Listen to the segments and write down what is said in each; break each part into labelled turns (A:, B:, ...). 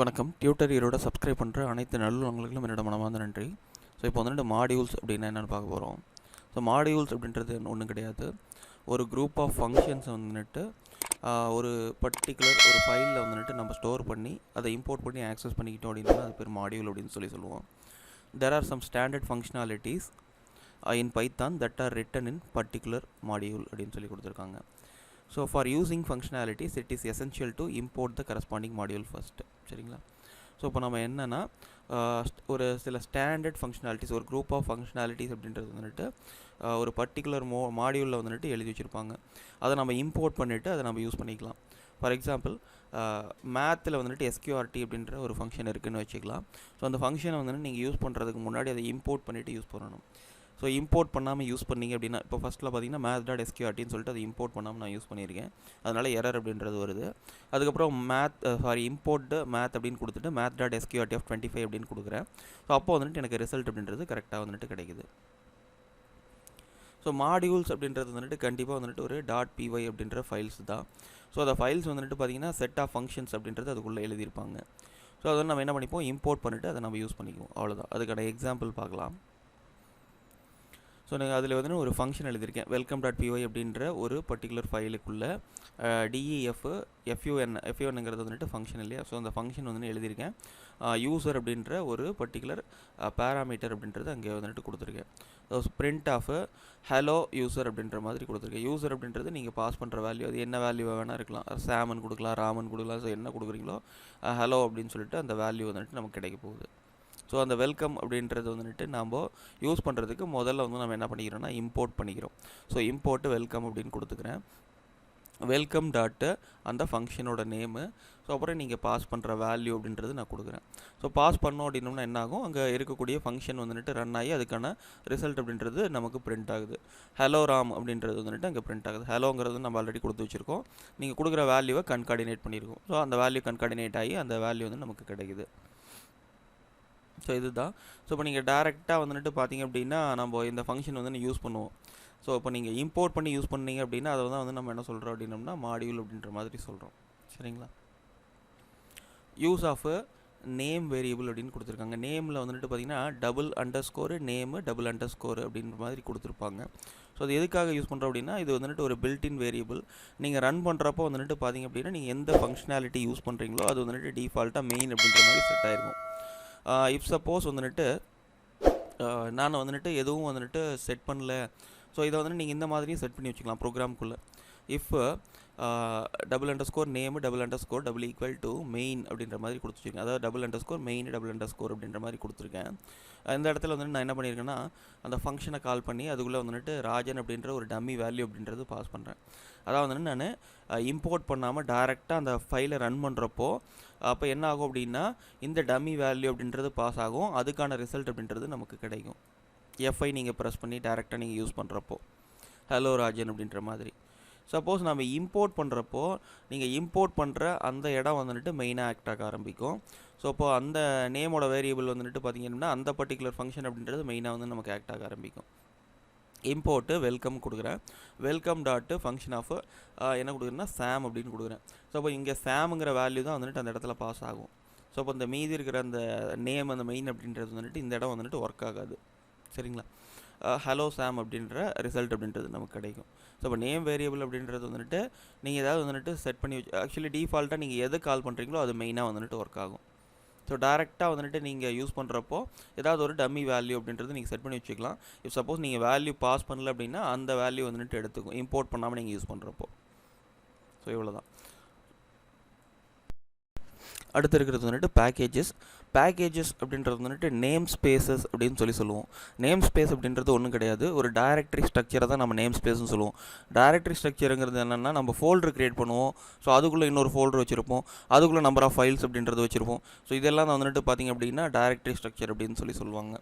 A: வணக்கம். Tutor ஈரோட subscribe பண்ணுற அனைத்து நல்லுள்ளங்களுக்கும் என்னோட மனமார்ந்த நன்றி. ஸோ இப்போ வந்துட்டு மாடியூல்ஸ் அப்படின்னா என்னென்னு பார்க்க போகிறோம். ஸோ மாடியூல்ஸ் அப்படின்றது ஒன்றும் கிடையாது. ஒரு குரூப் ஆஃப் ஃபங்க்ஷன்ஸ் வந்துட்டு ஒரு பர்டிகுலர் ஒரு ஃபைலில் வந்துட்டு நம்ம ஸ்டோர் பண்ணி அதை இம்போர்ட் பண்ணி ஆக்சஸ் பண்ணிக்கிட்டோம் அப்படின்னா அது பேர் மாடியூல் அப்படின்னு சொல்லுவோம். There are some standard functionalities in Python that are written in particular module அப்படின்னு சொல்லி கொடுத்துருக்காங்க. So for using functionalities it is essential to import the corresponding module first. சரிங்களா? ஸோ இப்போ நம்ம என்னென்னா ஒரு சில ஸ்டாண்டர்ட் ஃபங்க்ஷனாலிட்டிஸ், ஒரு குரூப் ஆஃப் ஃபங்க்ஷனாலிட்டிஸ் அப்படின்றது வந்துட்டு ஒரு பர்டிகுலர் மாடியூலில் வந்துட்டு எழுதி வச்சுருப்பாங்க. அதை நம்ம இம்போர்ட் பண்ணிவிட்டு அதை நம்ம யூஸ் பண்ணிக்கலாம். ஃபார் எக்ஸாம்பிள் மேத்தில் வந்துட்டு SQRT அப்படின்ற ஒரு ஃபங்க்ஷன் இருக்குதுன்னு வச்சுக்கலாம். ஸோ அந்த ஃபங்க்ஷனை வந்துட்டு நீங்கள் யூஸ் பண்ணுறதுக்கு முன்னாடி அதை இம்போர்ட் பண்ணிவிட்டு யூஸ் பண்ணணும். ஸோ இம்போர்ட் பண்ணாமல் யூஸ் பண்ணிங்க அப்படின்னா இப்போ ஃபஸ்ட்டில் பார்த்தீங்கன்னா math.sqrt சொல்லிட்டு அதை இம்போர்ட் பண்ணாமல் நான் யூஸ் பண்ணியிருக்கேன். அதனால் எரர் அப்படின்றது வருது. அதுக்கப்புறம் இம்போர்ட் மேத் அப்படின்னு கொடுத்துட்டு math.sqrt of 25 அப்படின்னு கொடுக்குறேன். ஸோ அப்போ வந்துட்டு எனக்கு ரிசல்ட் அப்படின்றது கரெக்டாக வந்துட்டு கிடைக்குது. ஸோ மாடியூல்ஸ் அப்படின்றது வந்துட்டு கண்டிப்பாக வந்துட்டு ஒரு .py அப்படின்ற ஃபைல்ஸ் தான். ஸோ அந்த ஃபைல்ஸ் வந்துட்டு பார்த்திங்கன்னா செட் ஆஃப் ஃபங்க்ஷன்ஸ் அப்படின்றது அதுக்குள்ளே எழுதியிருப்பாங்க. ஸோ அதை நம்ம என்ன பண்ணிப்போம், இம்போர்ட் பண்ணிவிட்டு அதை நம்ம யூஸ் பண்ணிக்குவோம். அவ்வளோதான். அதுக்கான எக்ஸாம்பிள் பார்க்கலாம். ஸோ நீங்கள் அதில் வந்து ஒரு ஃபங்க்ஷன் எழுதியிருக்கேன். welcome.py அப்படின்ற ஒரு பர்டிகுலர் ஃபைலுக்குள்ளே FUNங்கிறது வந்துட்டு ஃபங்க்ஷன் இல்லையா. ஸோ அந்த ஃபங்க்ஷன் வந்து எழுதியிருக்கேன். யூசர் அப்படின்ற ஒரு பர்டிகுலர் பேராமீட்டர் அப்படின்றது அங்கே வந்துட்டு கொடுத்துருக்கேன். So print of hello user அப்படின்ற மாதிரி கொடுத்துருக்கேன். யூசர் அப்படின்றது நீங்கள் பாஸ் பண்ணுற வேல்யூ, அது என்ன வேல்யூ வேணால் இருக்கலாம். சாமன் கொடுக்கலாம், ராமன் கொடுக்கலாம். ஸோ என்ன கொடுக்குறீங்களோ ஹலோ அப்படின்னு சொல்லிட்டு அந்த வேல்யூ வந்துட்டு நமக்கு கிடைக்க போகுது. ஸோ அந்த வெல்கம் அப்படின்றது வந்துட்டு நம்ம யூஸ் பண்ணுறதுக்கு முதல்ல வந்து நம்ம என்ன பண்ணிக்கிறோம்னா இம்போர்ட் பண்ணிக்கிறோம். ஸோ இம்போர்ட்டு வெல்கம் அப்படின்னு கொடுத்துக்கிறேன். வெல்கம் டாட்டு அந்த ஃபங்க்ஷனோட நேமு. ஸோ அப்புறம் நீங்கள் பாஸ் பண்ணுற வேல்யூ அப்படின்றது நான் கொடுக்குறேன். ஸோ பாஸ் பண்ணோம் அப்படின்னோம்னா என்ன ஆகும், அங்கே இருக்கக்கூடிய ஃபங்க்ஷன் வந்துட்டு ரன் ஆகி அதுக்கான ரிசல்ட் அப்படின்றது நமக்கு பிரிண்ட் ஆகுது. ஹலோ ராம் அப்படின்றது வந்துட்டு அங்கே பிரிண்ட் ஆகுது. ஹலோங்கிறது நம்ம ஆல்ரெடி கொடுத்து வச்சுருக்கோம். நீங்கள் கொடுக்குற வேல்யூவை கன்கார்டினேட் பண்ணியிருக்கோம். ஸோ அந்த வேல்யூ கன்கார்டினேட் ஆகி அந்த வேல்யூ வந்து நமக்கு கிடைக்குது. ஸோ இதுதான். ஸோ இப்போ நீங்கள் டேரெக்டாக வந்துட்டு பார்த்தீங்க அப்படின்னா நம்ம இந்த ஃபங்க்ஷன் வந்து யூஸ் பண்ணுவோம். ஸோ இப்போ நீங்கள் இம்போர்ட் பண்ணி யூஸ் பண்ணீங்க அப்படின்னா அதை வந்து நம்ம என்ன சொல்கிறோம் அப்படின்னோம்னா மாடியூல் அப்படின்ற மாதிரி சொல்கிறோம். சரிங்களா? யூஸ் ஆஃப் நேம் வேரியபிள் அப்படின்னு கொடுத்துருக்காங்க. நேமில் வந்துட்டு பார்த்தீங்கன்னா _நேமு _ அப்படின்ற மாதிரி கொடுத்துருப்பாங்க. ஸோ அது எதுக்காக யூஸ் பண்ணுறோம் அப்படின்னா இது வந்துட்டு ஒரு பில்டின் வேரியபிள். நீங்கள் ரன் பண்ணுறப்போ வந்துட்டு பார்த்தீங்க அப்படின்னா நீங்கள் எந்த ஃபங்க்ஷனாலிட்டி யூஸ் பண்ணுறீங்களோ அது வந்துட்டு டிஃபால்ட்டாக மெயின் அப்படின்ற மாதிரி செட் ஆகிருக்கும். இஃப் சப்போஸ் வந்துட்டு நான் வந்துட்டு எதுவும் வந்துட்டு செட் பண்ணல. ஸோ இதை வந்துட்டு நீங்கள் இந்த மாதிரியும் செட் பண்ணி வச்சுக்கலாம் ப்ரோக்ராம்குள்ளே. இஃப் _நேமு == மெயின் அப்படின்ற மாதிரி கொடுத்துருக்கேன். அதாவது _main _ அப்படின்ற மாதிரி கொடுத்துருக்கேன். இந்த இடத்துல வந்துட்டு நான் என்ன பண்ணியிருக்கேன்னா அந்த ஃபங்க்ஷனை கால் பண்ணி அதுக்குள்ளே வந்துட்டு ராஜன் அப்படின்ற ஒரு டம்மி வேல்யூ அப்படின்றது பாஸ் பண்ணுறேன். அதாவது வந்துட்டு நான் இம்போர்ட் பண்ணாமல் டைரெக்டாக அந்த ஃபைலை ரன் பண்ணுறப்போ அப்போ என்ன ஆகும் அப்படின்னா இந்த டம்மி வேல்யூ அப்படின்றது பாஸ் ஆகும். அதுக்கான ரிசல்ட் அப்படின்றது நமக்கு கிடைக்கும். எஃப்ஐ நீங்கள் ப்ரெஸ் பண்ணி டைரெக்டாக நீங்கள் யூஸ் பண்ணுறப்போ ஹலோ ராஜன் அப்படின்ற மாதிரி. சப்போஸ் நம்ம இம்போர்ட் பண்ணுறப்போ நீங்கள் இம்போர்ட் பண்ணுற அந்த இடம் வந்துட்டு மெயினாக ஆக்ட் ஆக ஆரம்பிக்கும். ஸோ அப்போது அந்த நேமோட வேரியபிள் வந்துட்டு பார்த்திங்கன்னா அந்த பர்டிகுலர் ஃபங்க்ஷன் அப்படின்றது மெயினாக வந்து நமக்கு ஆக்ட் ஆக ஆரம்பிக்கும். இம்போர்ட்டு வெல்கம் கொடுக்குறேன். வெல்கம் டாட்டு ஃபங்க்ஷன் ஆஃப் என்ன கொடுக்குறேன்னா சாம் அப்படின்னு கொடுக்குறேன். ஸோ அப்போ இங்கே சாமுங்கிற வேல்யூ தான் வந்துட்டு அந்த இடத்துல பாஸ் ஆகும். ஸோ அப்போ இந்த மீதி இருக்கிற அந்த நேம் அந்த மெயின் அப்படின்றது வந்துட்டு இந்த இடம் வந்துட்டு ஒர்க் ஆகாது. சரிங்களா? ஹலோ சாம் அப்படின்ற ரிசல்ட் அப்படின்றது நமக்கு கிடைக்கும். ஸோ இப்போ நேம் வேரியபிள் அப்படின்றது வந்துட்டு நீங்கள் ஏதாவது வந்துட்டு செட் பண்ணி வச்சு ஆக்சுவலி டிஃபால்ட்டாக நீங்கள் எது கால் பண்ணுறீங்களோ அது மெயினாக வந்துட்டு ஒர்க் ஆகும். ஸோ டேரெக்டாக வந்துட்டு நீங்கள் யூஸ் பண்ணுறப்போ ஏதாவது ஒரு டம்மி வேல்யூ அப்படின்றது நீங்கள் செட் பண்ணி வச்சுக்கலாம். இஃப் சப்போஸ் நீங்கள் வேல்யூ பாஸ் பண்ணல அப்படின்னா அந்த வேல்யூ வந்துட்டு எடுத்துக்கும் இம்போர்ட் பண்ணாமல் நீங்கள் யூஸ் பண்ணுறப்போ. ஸோ இவ்வளோ தான். அடுத்து இருக்கிறது வந்துட்டு பேக்கேஜஸ் அப்படின்றது வந்துட்டு நேம் ஸ்பேசஸ் அப்படின்னு சொல்லுவோம். நேம் ஸ்பேஸ் அப்படின்றது ஒன்றும் கிடையாது, ஒரு டைரக்டரி ஸ்ட்ரக்சரை தான் நம்ம நேம் ஸ்பேஸ்னு சொல்லுவோம். டைரக்டரி ஸ்ட்ரக்சருங்கிறது என்னென்னா நம்ம ஃபோல்டர் க்ரியேட் பண்ணுவோம். ஸோ அதுக்குள்ளே இன்னொரு ஃபோல்டர் வச்சுருப்போம். அதுக்குள்ளே நம்பர் ஆஃப் ஃபைல்ஸ் அப்படின்றது வச்சுருப்போம். ஸோ இதெல்லாம் தான் வந்துட்டு பார்த்திங்க அப்படின்னா டைரக்டரி ஸ்ட்ரக்சர் அப்படின்னு சொல்லுவாங்க.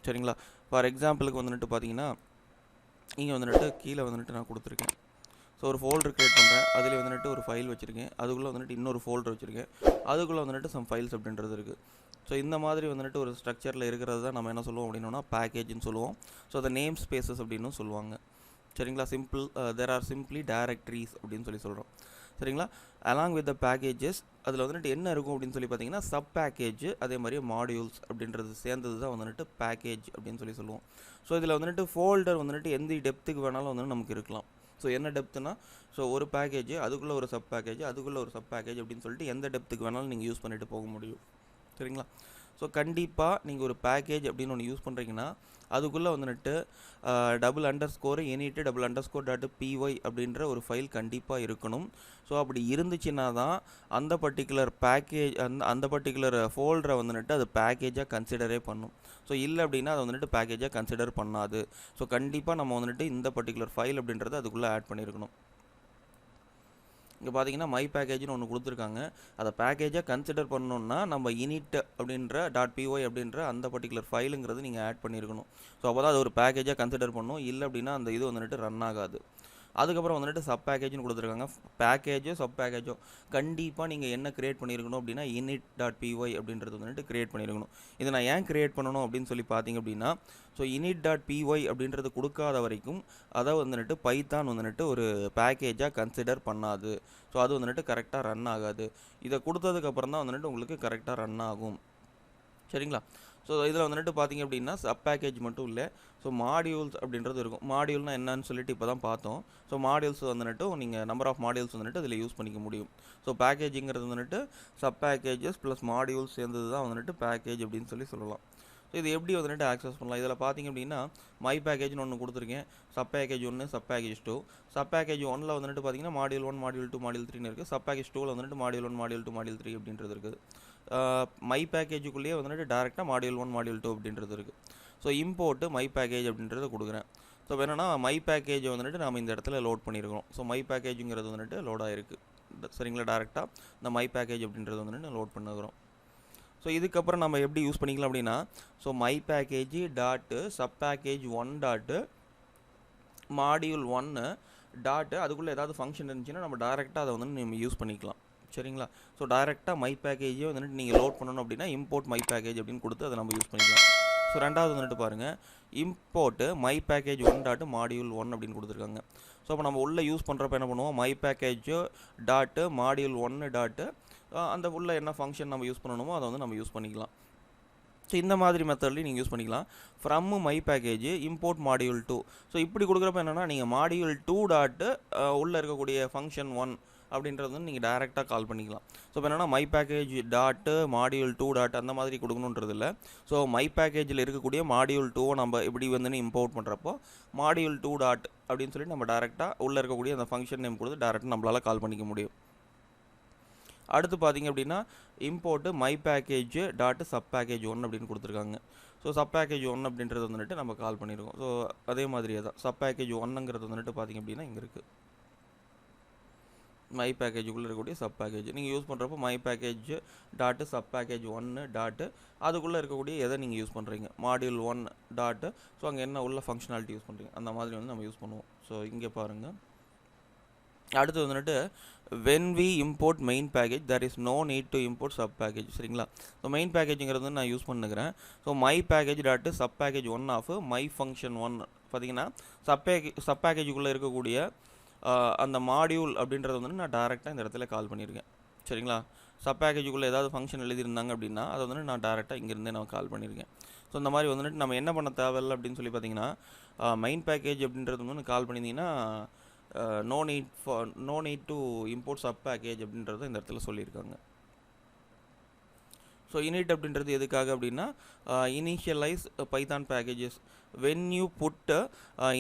A: சரிங்களா? ஃபார் எக்ஸாம்பிளுக்கு வந்துட்டு பார்த்திங்கன்னா இங்கே வந்துட்டு கீழே வந்துட்டு நான் கொடுத்துருக்கேன். ஸோ ஒரு ஃபோல்டர் க்ரியேட் பண்ணுறேன். அதில் வந்துட்டு ஒரு ஃபைல் வச்சுருக்கேன். அதுக்குள்ளே வந்துட்டு இன்னொரு ஃபோல்டர் வச்சுருக்கேன். அதுக்குள்ளே வந்துட்டு சம் ஃபைல்ஸ் அப்படின்றது இருக்குது. ஸோ இந்த மாதிரி வந்துட்டு ஒரு ஸ்ட்ரக்சரில் இருக்கிறது தான் நம்ம என்ன சொல்லுவோம் அப்படின்னா பேக்கேஜ்னு சொல்லுவோம். ஸோ அதை நேம் ஸ்பேசஸ் அப்படின்னு சொல்லுவாங்க. சரிங்களா? தேர் ஆர் சிம்பிளி டைரக்டரிஸ் அப்படின்னு சொல்கிறோம். சரிங்களா. அலாங் வித் த பேக்கேஜஸ் அதில் வந்துட்டு என்ன இருக்கும் அப்படின்னு சொல்லி பார்த்தீங்கன்னா சப் பேக்கேஜ், அதே மாதிரி மாடியூல்ஸ் அப்படின்றது சேர்ந்தது தான் வந்துட்டு பேக்கேஜ் அப்படின்னு சொல்லுவோம். ஸோ இதில் வந்துட்டு ஃபோல்டர் வந்துட்டு எந்த டெப்த்துக்கு வேணாலும் வந்து நமக்கு இருக்கலாம். ஸோ என்ன டெப்த்துனா, ஸோ ஒரு பேக்கேஜ் அதுக்குள்ளே ஒரு சப் பேக்கேஜ் அதுக்குள்ளே ஒரு சப் பேக்கேஜ் அப்படின்னு சொல்லிட்டு எந்த டெப்த்துக்கு வேணாலும் நீங்கள் யூஸ் பண்ணிட்டு போக முடியும். சரிங்களா. ஸோ கண்டிப்பாக நீங்கள் ஒரு பேக்கேஜ் அப்படின்னு ஒன்று யூஸ் பண்ணுறீங்கன்னா அதுக்குள்ளே வந்துட்டு __ init __ அப்படின்ற ஒரு ஃபைல் கண்டிப்பாக இருக்கணும். ஸோ அப்படி இருந்துச்சுன்னா தான் அந்த பர்டிகுலர் பேக்கேஜ் அந்த பர்டிகுலர் ஃபோல்டரை வந்துட்டு அது பேக்கேஜாக கன்சிடரே பண்ணும். ஸோ இல்லை அப்படின்னா அதை வந்துட்டு பேக்கேஜாக கன்சிடர் பண்ணாது. ஸோ கண்டிப்பாக நம்ம வந்துட்டு இந்த பர்டிகுலர் ஃபைல் அப்படின்றத அதுக்குள்ளே ஆட் பண்ணியிருக்கணும். இங்கே பார்த்தீங்கன்னா மை பேக்கேஜ்னு ஒன்று கொடுத்துருக்காங்க. அதை பேக்கேஜாக கன்சிடர் பண்ணணுன்னா நம்ம init அப்படின்ற .py அப்படின்ற அந்த பர்டிகுலர் ஃபைலுங்கிறது நீங்கள் ஆட் பண்ணியிருக்கணும். ஸோ அப்போ தான் அது ஒரு பேக்கேஜாக கன்சிடர் பண்ணணும். இல்லை அப்படின்னா அந்த இது வந்துட்டு ரன் ஆகாது. அதுக்கப்புறம் வந்துட்டு சப் பேக்கேஜ்னு கொடுத்துருக்காங்க. பேக்கேஜோ சப் பேக்கேஜோ கண்டிப்பாக நீங்கள் என்ன கிரியேட் பண்ணியிருக்கணும் அப்படின்னா init.py அப்படின்றது வந்துட்டு கிரியேட் பண்ணியிருக்கணும். இதை நான் ஏன் கிரியேட் பண்ணணும் அப்படின்னு சொல்லி பார்த்தீங்க அப்படின்னா, ஸோ init.py அப்படின்றது கொடுக்காத வரைக்கும் அதை வந்துட்டு பைத்தான் வந்துட்டு ஒரு பேக்கேஜாக கன்சிடர் பண்ணாது. ஸோ அது வந்துட்டு கரெக்டாக ரன் ஆகாது. இதை கொடுத்ததுக்கப்புறம் தான் வந்துட்டு உங்களுக்கு கரெக்டாக ரன் ஆகும். சரிங்களா. ஸோ இதில் வந்துட்டு பார்த்தீங்க அப்படின்னா சப் பேக்கேஜ் மட்டும் இல்லை, ஸோ மாடியூல்ஸ் அப்படின்றது இருக்கும். மாடியூல்னால் என்னன்னு சொல்லிட்டு இப்போ தான் பார்த்தோம். ஸோ மாடியூல்ஸ் வந்துட்டு நீங்கள் நம்பர் ஆஃப் மாடியூல்ஸ் வந்துட்டு அதில் யூஸ் பண்ணிக்க முடியும். ஸோ பேக்கேஜிங்கிறது வந்துட்டு சப் பேக்கேஜஸ் ப்ளஸ் மாடியூல்ஸ் சேர்ந்தது தான் வந்துட்டு பேக்கேஜ் அப்படின்னு சொல்லலாம். ஸோ இது எப்படி வந்துட்டு ஆக்சஸ் பண்ணலாம்? இதில் பார்த்தீங்க அப்படின்னா மை பேக்கேஜ்னு ஒன்று கொடுத்துருக்கேன். Sub package 1 sub package 2. Sub package 1ல் வந்துட்டு பார்த்தீங்கன்னா மாடியூல் 1 மாடியூல் 2 மாடியூல் 3ன்னு இருக்குது. சப் பேக்கேஜ் 2ல் வந்துட்டு மாடியூல் 1 மாடியூல் 2 மாடியூல் 3 அப்படின்றது இருக்குது. மை பேக்கேஜுக்குள்ளேயே வந்துட்டு டேரெக்டாக மாடியூல் 1 மாடியூல் 2 அப்படின்றது இருக்குது. ஸோ இம்போர்ட்டு மை பேக்கேஜ் அப்படின்றத கொடுக்குறேன். ஸோ வேணும்னா மை பேக்கேஜை வந்துட்டு நம்ம இந்த இடத்துல லோட் பண்ணியிருக்கோம். ஸோ மை பேக்கேஜுங்கிறது வந்துட்டு லோட் ஆகிருக்கு. சரிங்களா. டேரெக்டாக இந்த மை பேக்கேஜ் அப்படின்றது வந்துட்டு லோட் பண்ணுகிறோம். ஸோ இதுக்கப்புறம் நம்ம எப்படி யூஸ் பண்ணிக்கலாம் அப்படின்னா, so my package dot sub package 1 dot module 1 dot அதுக்குள்ளே ஏதாவது ஃபங்க்ஷன் இருந்துச்சுன்னா நம்ம டேரெக்டாக அதை வந்து நம்ம யூஸ் பண்ணிக்கலாம். சரிங்களா. ஸோ டேரெக்டாக மை பேக்கேஜே வந்துட்டு நீங்கள் லோட் பண்ணணும் அப்படின்னா இம்போர்ட் மை பேக்கேஜ் அப்படின்னு கொடுத்து அதை நம்ம யூஸ் பண்ணிக்கலாம். ஸோ ரெண்டாவது வந்துட்டு பாருங்கள், import my package 1 dot module 1 அப்படின்னு கொடுத்துருக்காங்க. ஸோ அப்போ நம்ம உள்ளே யூஸ் பண்ணுறப்ப என்ன பண்ணுவோம், my package dot module 1 dot அந்த உள்ள என்ன ஃபங்க்ஷன் நம்ம யூஸ் பண்ணணுமோ அதை வந்து நம்ம யூஸ் பண்ணிக்கலாம். ஸோ இந்த மாதிரி மெத்தட்லையும் நீங்கள் யூஸ் பண்ணிக்கலாம். From my package import module 2. So இப்படி கொடுக்குறப்ப என்னென்னா நீங்கள் மாடியூல் 2 டாட்டு உள்ளே இருக்கக்கூடிய ஃபங்க்ஷன் 1 அப்படின்றது வந்து நீங்கள் டேரெக்டாக கால் பண்ணிக்கலாம். ஸோ இப்போ என்னென்னா my package dot module 2 dot அந்த மாதிரி கொடுக்கணுன்றது இல்லை. ஸோ மை பேக்கேஜில் இருக்கக்கூடிய மாடியூல் 2 நம்ம இப்படி வந்து இம்போர்ட் பண்ணுறப்போ மாடியூல் 2 டாட் அப்படின்னு சொல்லி நம்ம டேரெக்டாக உள்ளே இருக்கக்கூடிய அந்த ஃபங்க்ஷன் நேம் கொடுத்து டேரெக்டாக நம்மளால் கால் பண்ணிக்க முடியும். அடுத்து பார்த்தீங்க அப்படின்னா import my package dot sub package 1 அப்படின்னு கொடுத்துருக்காங்க. ஸோ சப் பேக்கேஜ் 1 அப்படின்றது வந்துட்டு நம்ம கால் பண்ணியிருக்கோம். ஸோ அதே மாதிரியே தான் சப் பேக்கேஜ் 1ங்கிறது வந்துட்டு பார்த்தீங்க அப்படின்னா இங்கே இருக்குது. மை பேக்கேஜுக்குள்ளே இருக்கக்கூடிய சப் பேக்கேஜ் நீங்கள் யூஸ் பண்ணுறப்போ my package dot sub package 1 dot அதுக்குள்ளே இருக்கக்கூடிய எதை நீங்கள் யூஸ் பண்ணுறீங்க மாடியூல் 1 டாட்டு. ஸோ அங்கே என்ன உள்ள ஃபங்க்ஷனாலிட்டி யூஸ் பண்ணுறீங்க அந்த மாதிரி வந்து நம்ம யூஸ் பண்ணுவோம். ஸோ இங்கே பாருங்கள். அடுத்து வந்துட்டு when we import main package there is no need to import sub package. சரிங்களா. ஸோ மெயின் பேக்கேஜுங்கிறது வந்து நான் யூஸ் பண்ணுக்கிறேன். So my package dot sub package 1 of my function 1 பார்த்தீங்கன்னா சப் பேக்கேஜுக்குள்ளே இருக்கக்கூடிய அந்த மாடியூல் அப்படின்றது வந்து நான் டேரெக்டாக இந்த இடத்துல கால் பண்ணியிருக்கேன். சரிங்களா. சப் பேக்கேஜுக்குள்ளே ஏதாவது ஃபங்க்ஷன் எழுதியிருந்தாங்க அப்படின்னா அதை வந்துட்டு நான் டேரெக்டாக இங்கேருந்தே நான் கால் பண்ணியிருக்கேன். ஸோ இந்த மாதிரி வந்துட்டு நம்ம என்ன பண்ண தேவையில்லை அப்படின்னு சொல்லி பார்த்தீங்கன்னா மெயின் பேக்கேஜ் அப்படின்றது வந்து கால் பண்ணியிருந்தீங்கன்னா no need to import sub package அப்படின்றத இந்த இடத்துல சொல்லியிருக்காங்க. ஸோ init அப்படின்றது எதுக்காக அப்படின்னா initialize Python packages when you put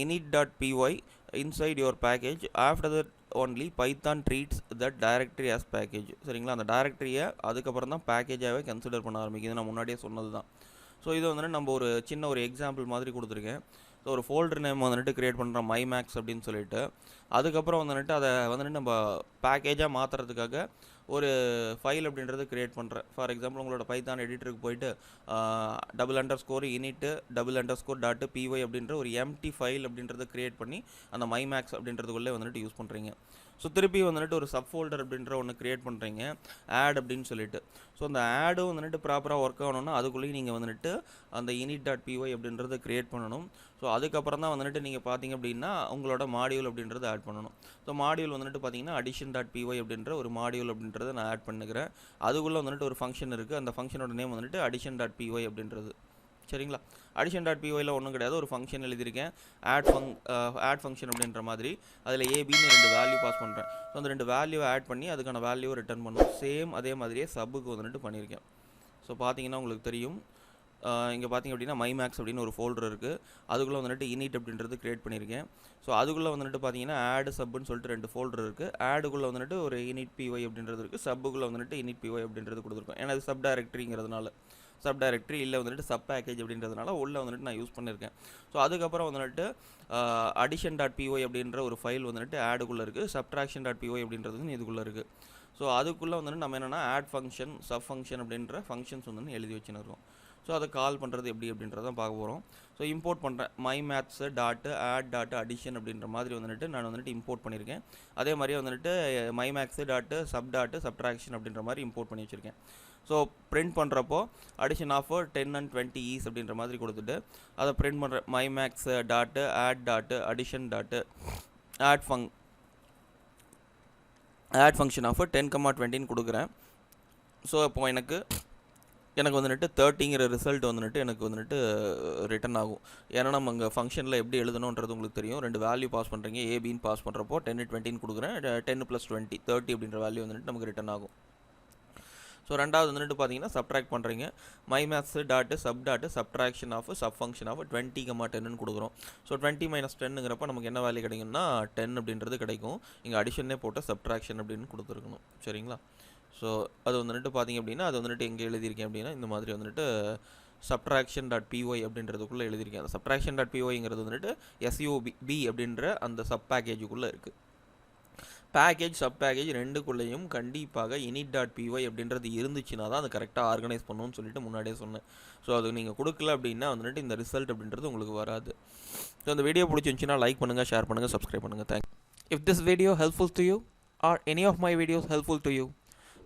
A: init.py inside your package after that only python treats that directory as package. சரிங்களா. அந்த டைரக்டரியை அதுக்கப்புறம் தான் பேக்கேஜாகவே கன்சிடர் பண்ண ஆரம்பிக்குது. நான் முன்னாடியே சொன்னது தான். ஸோ இது வந்துட்டு நம்ம ஒரு சின்ன ஒரு எக்ஸாம்பிள் மாதிரி கொடுத்துருக்கேன். ஸோ ஒரு ஃபோல்டர் நேம் வந்துட்டு க்ரியேட் பண்ணுறோம் மைமேக்ஸ் அப்படின்னு சொல்லிட்டு அதுக்கப்புறம் வந்துட்டு அதை வந்துட்டு நம்ம பேக்கேஜாக மாற்றுறதுக்காக ஒரு ஃபைல் அப்படின்றது க்ரியேட் பண்ணுறேன். ஃபார் எக்ஸாம்பிள் உங்களோட பைத்தான் எடிட்டருக்கு போயிட்டு __init __.py அப்படின்ற ஒரு எம்டி ஃபைல் அப்படின்றத க்ரியேட் பண்ணி அந்த மைமேக்ஸ் அப்படின்றதுக்குள்ளே வந்துட்டு யூஸ் பண்ணுறீங்க. ஸோ திருப்பி வந்துட்டு ஒரு சப் ஃபோல்டர் அப்படின்ற ஒன்று க்ரியேட் பண்ணுறீங்க ஆட் அப்படின்னு சொல்லிட்டு. ஸோ அந்த ஆடும் வந்துட்டு ப்ராப்பராக ஒர்க் ஆகணும்னா அதுக்குள்ளேயும் நீங்கள் வந்துட்டு அந்த init.py அப்படின்றத க்ரியேட் பண்ணணும். ஸோ அதுக்கப்புறம் தான் வந்துட்டு நீங்கள் பார்த்தீங்க அப்படின்னா உங்களோட மாடியூல் அப்படின்றத ஆட் பண்ணணும். ஸோ மாடியூல் வந்துட்டு பார்த்தீங்கன்னா addition.py அப்படின்ற ஒரு மாடியூல் அப்படின்றத நான் ஆட் பண்ணிக்கிறேன். அதுக்குள்ளே வந்துட்டு ஒரு ஃபங்க்ஷன் இருக்குது. அந்த ஃபங்க்ஷனோட நேம் வந்துட்டு addition.py அப்படின்றது. சரிங்களா? addition.pyல ஒன்றும் கிடையாது, ஒரு ஃபங்க்ஷன் எழுதியிருக்கேன். ஆட் ஃபங்க்ஷன் அப்படின்ற மாதிரி அதில் ஏபின்னு 2 வேல்யூ பாஸ் பண்ணுறேன். ஸோ அந்த 2 வேல்யூவை ஆட் பண்ணி அதுக்கான வேல்யூவை ரிட்டர்ன் பண்ணும். சேம் அதே மாதிரியே சப்புக்கு வந்துட்டு பண்ணியிருக்கேன். ஸோ பார்த்தீங்கன்னா உங்களுக்கு தெரியும், இங்கே பார்த்தீங்க அப்படின்னா மைமேக்ஸ் அப்படின்னு ஒரு ஃபோல்டர் இருக்குது. அதுக்குள்ளே வந்துட்டு இனிட் அப்படின்றது க்ரியேட் பண்ணியிருக்கேன். ஸோ அதுக்குள்ளே வந்துட்டு பார்த்தீங்கன்னா ஆட் சப்புன்னு சொல்லிட்டு 2 ஃபோல்டர் இருக்குது. ஆடுக்குள்ளே வந்துட்டு ஒரு இனிட் பிஒய் அப்படின்றது இருக்குது. சப்புக்குள்ளே வந்துட்டு இனிட் பிஒய் அப்படின்றது கொடுத்துருக்கோம். ஏன்னா அது சப் டைரக்டரிங்கிறதுனால, சப் டைரக்டரி இல்லை வந்துட்டு சப் பேக்கேஜ் அப்படின்றதுனால உள்ளே வந்துட்டு நான் யூஸ் பண்ணியிருக்கேன். ஸோ அதுக்கப்புறம் வந்துட்டு addition.py அப்படின்ற ஒரு ஃபைல் வந்துட்டு ஆடுக்குள்ளே இருக்குது. subtraction.py அப்படின்றது இதுக்குள்ளே இருக்குது. ஸோ அதுக்குள்ளே வந்துட்டு நம்ம என்னென்னா ஆட் ஃபங்க்ஷன், சப் ஃபங்க்ஷன் அப்படின்ற ஃபங்க்ஷன்ஸ் வந்து எழுதி வச்சுன்னு இருக்கோம். ஸோ அதை கால் பண்ணுறது எப்படி அப்படின்றதான் பார்க்க போகிறோம். ஸோ இம்போர்ட் பண்ணுறேன். mymaths dot add dot addition அப்படின்ற மாதிரி வந்துட்டு நான் வந்துட்டு இம்போர்ட் பண்ணியிருக்கேன். அதே மாதிரியே வந்துட்டு mymaths dot sub dot subtraction அப்படின்ற மாதிரி இம்போர்ட் பண்ணி வச்சுருக்கேன். ஸோ பிரிண்ட் பண்ணுறப்போ addition of 10 and 20 is அப்படின்ற மாதிரி கொடுத்துட்டு அதை பிரிண்ட் பண்ணுறேன். mymaths dot add dot addition dot add function of 10,20ன்னு கொடுக்குறேன். ஸோ இப்போ எனக்கு வந்துட்டு 30ங்கிற ரிசல்ட் வந்துட்டு எனக்கு வந்துட்டு ரிட்டன் ஆகும். ஏன்னா நம்ம அங்கே ஃபங்க்ஷனில் எப்படி எழுதணுன்றது உங்களுக்கு தெரியும். 2 வேல்யூ பாஸ் பண்ணுறீங்க. ஏபின்னு பாஸ் பண்ணுறப்போ 10 20ன்னு கொடுக்குறேன். 10 + 20 30 அப்படின்ற வேல்யூ வந்துட்டு நமக்கு ரிட்டன் ஆகும். ஸோ ரெண்டாவது வந்துட்டு பார்த்தீங்கன்னா சப்ட்ராக்ட் பண்ணுறீங்க. mymaths dot sub dot subtraction of sub function of 20,10ன்னு கொடுக்குறோம். ஸோ 20 - 10ங்கிறப்ப நமக்கு என்ன வேல்யூ கிடைக்கும்னா 10 அப்படின்றது கிடைக்கும். இங்கே அடிஷனே போட்டு சப்ட்ராக்ஷன் அப்படின்னு கொடுத்துருக்கணும். சரிங்களா? ஸோ அது வந்துட்டு பார்த்தீங்க அப்படின்னா அது வந்துட்டு எங்கே எழுதியிருக்கேன் அப்படின்னா இந்த மாதிரி வந்துட்டு subtraction.py அப்படின்றதுக்குள்ளே எழுதியிருக்கேன். அந்த subtraction.pyங்கிறது வந்துட்டு SUB அப்படின்ற அந்த சப் பேக்கேஜுக்குள்ளே இருக்குது. பேக்கேஜ் சப் பேக்கேஜ் ரெண்டுக்குள்ளேயும் கண்டிப்பாக init.py அப்படின்றது இருந்துச்சுன்னா தான் அது கரெக்டாக ஆர்கனைஸ் பண்ணணும்னு சொல்லிட்டு முன்னாடியே சொன்னேன். ஸோ அது நீங்கள் கொடுக்கல அப்படின்னா வந்துட்டு இந்த ரிசல்ட் அப்படின்றது உங்களுக்கு வராது. ஸோ இந்த வீடியோ பிடிச்சிருந்துச்சுன்னா லைக் பண்ணுங்கள், ஷேர் பண்ணுங்கள், சப்ஸ்கிரைப் பண்ணுங்கள். Thanks. If this video helpful to you or any of my videos helpful to you,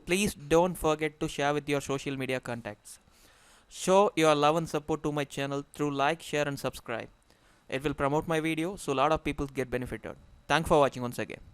A: please don't forget to share with your social media contacts. Show your love and support to my channel through like, share and subscribe. It will promote my video so a lot of people get benefited. Thanks for watching once again.